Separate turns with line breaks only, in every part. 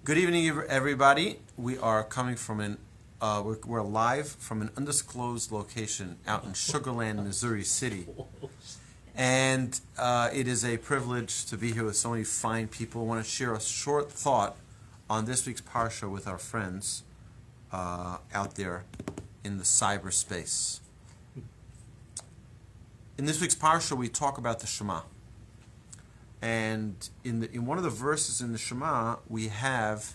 Good evening, everybody. We are coming from we're live from an undisclosed location out in Sugarland, Missouri City. And it is a privilege to be here with so many fine people. I want to share a short thought on this week's Parsha with our friends out there in the cyberspace. In this week's Parsha, we talk about the Shema. And in one of the verses in the Shema, we have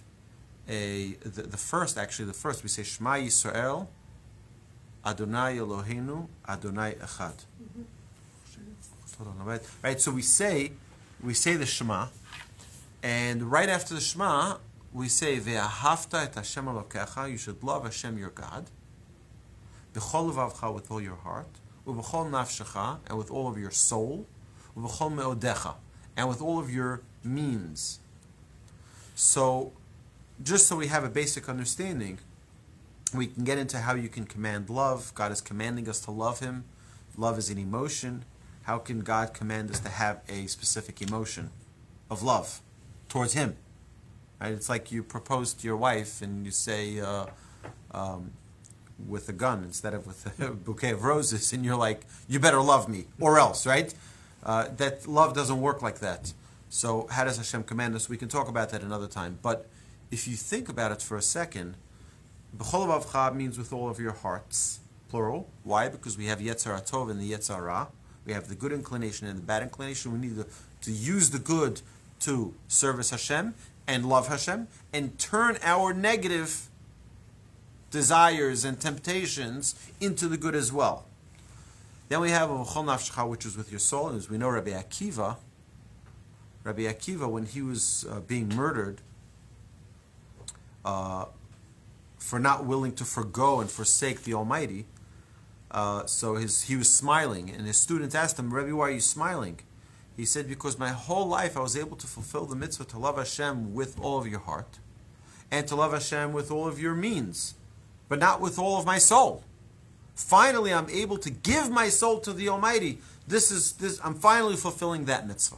the first we say Shema Yisrael, Adonai Eloheinu, Adonai Echad. Right. So we say the Shema, and right after the Shema, we say Ve'ahavta et Hashem Elokecha. You should love Hashem your God, b'chol levavcha, with all your heart, u'b'chol nafshecha, and with all of your soul, u'b'chol me'odecha, and with all of your means. So, just so we have a basic understanding, we can get into how you can command love. God is commanding us to love Him. Love is an emotion. How can God command us to have a specific emotion of love towards Him? Right? It's like you propose to your wife and you say, with a gun instead of with a bouquet of roses, and you're like, you better love me, or else, right? That love doesn't work like that. So how does Hashem command us? We can talk about that another time. But if you think about it for a second, b'chol levavcha means with all of your hearts, plural. Why? Because we have Yetzer HaTov and the Yetzer Hara. We have the good inclination and the bad inclination. We need to use the good to service Hashem and love Hashem, and turn our negative desires and temptations into the good as well. Then we have V'chol nafshecha, which is with your soul. And as we know, Rabbi Akiva, when he was being murdered for not willing to forgo and forsake the Almighty, he was smiling, and his students asked him, Rabbi, why are you smiling? He said, because my whole life I was able to fulfill the mitzvah to love Hashem with all of your heart, and to love Hashem with all of your means, but not with all of my soul. Finally, I'm able to give my soul to the Almighty. I'm finally fulfilling that mitzvah.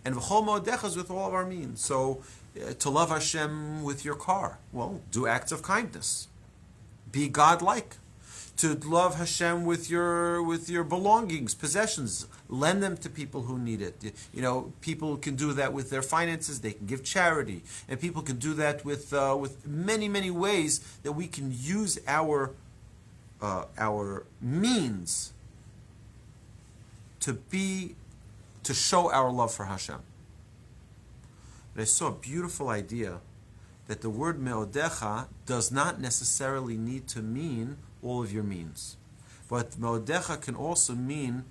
And v'chol me'odecha is with all of our means. So, to love Hashem with your car, well, do acts of kindness. Be God-like. To love Hashem with your belongings, possessions, lend them to people who need it. You know, people can do that with their finances. They can give charity, and people can do that with many, many ways that we can use our means to show our love for Hashem. But I saw a beautiful idea that the word me'odecha does not necessarily need to mean all of your means. But me'odecha can also mean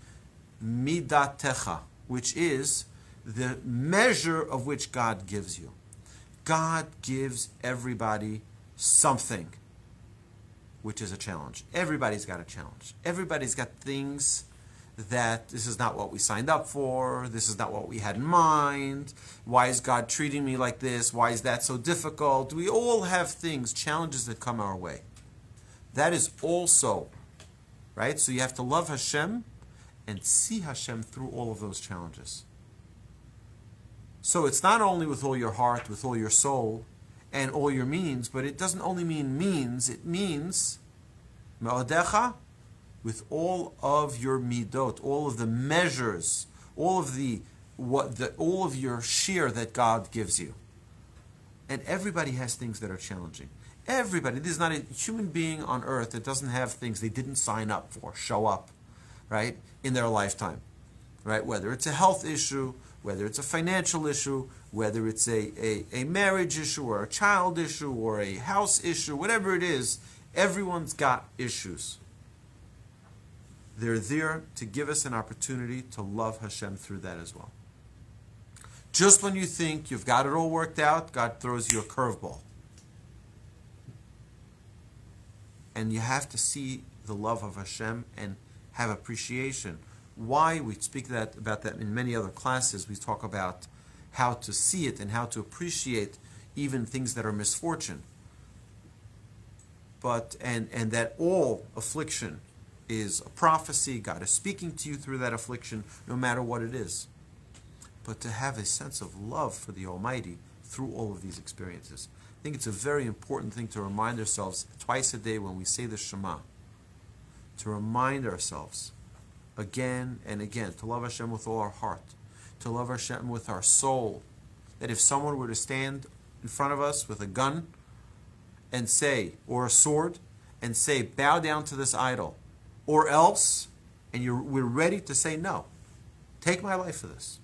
midatecha, which is the measure of which God gives you. God gives everybody something, which is a challenge. Everybody's got a challenge. Everybody's got things that this is not what we signed up for, this is not what we had in mind, why is God treating me like this, why is that so difficult? We all have things, challenges that come our way. That is also, right? So you have to love Hashem and see Hashem through all of those challenges. So it's not only with all your heart, with all your soul, and all your means, but it doesn't only mean means, it means me'odecha, with all of your midot, all of the measures, all of your share that God gives you. And everybody has things that are challenging. Everybody. There's not a human being on earth that doesn't have things they didn't sign up for, show up, right, in their lifetime. Right? Whether it's a health issue, whether it's a financial issue, whether it's a marriage issue or a child issue or a house issue, whatever it is, everyone's got issues. They're there to give us an opportunity to love Hashem through that as well. Just when you think you've got it all worked out, God throws you a curveball. And you have to see the love of Hashem and have appreciation. Why? We speak about that in many other classes. We talk about how to see it and how to appreciate even things that are misfortune. And that all affliction is a prophecy. God is speaking to you through that affliction, no matter what it is. But to have a sense of love for the Almighty through all of these experiences. I think it's a very important thing to remind ourselves twice a day when we say the Shema, to remind ourselves again and again to love Hashem with all our heart, to love Hashem with our soul, that if someone were to stand in front of us with a gun and say, or a sword, and say, bow down to this idol, or else, and we're ready to say, no, take my life for this.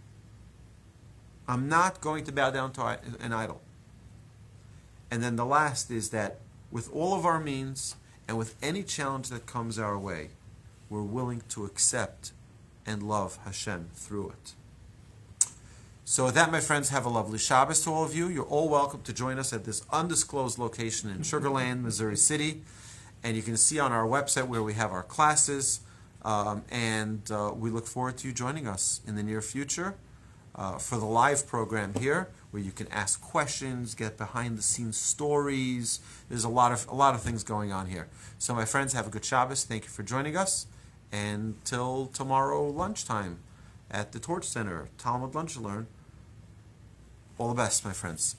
I'm not going to bow down to an idol. And then the last is that with all of our means and with any challenge that comes our way, we're willing to accept and love Hashem through it. So with that, my friends, have a lovely Shabbos to all of you. You're all welcome to join us at this undisclosed location in Sugar Land, Missouri City. And you can see on our website where we have our classes. We look forward to you joining us in the near future for the live program here, where you can ask questions, get behind-the-scenes stories. There's a lot of things going on here. So, my friends, have a good Shabbos. Thank you for joining us. And till tomorrow lunchtime at the Torch Center, Talmud Lunch and Learn. All the best, my friends.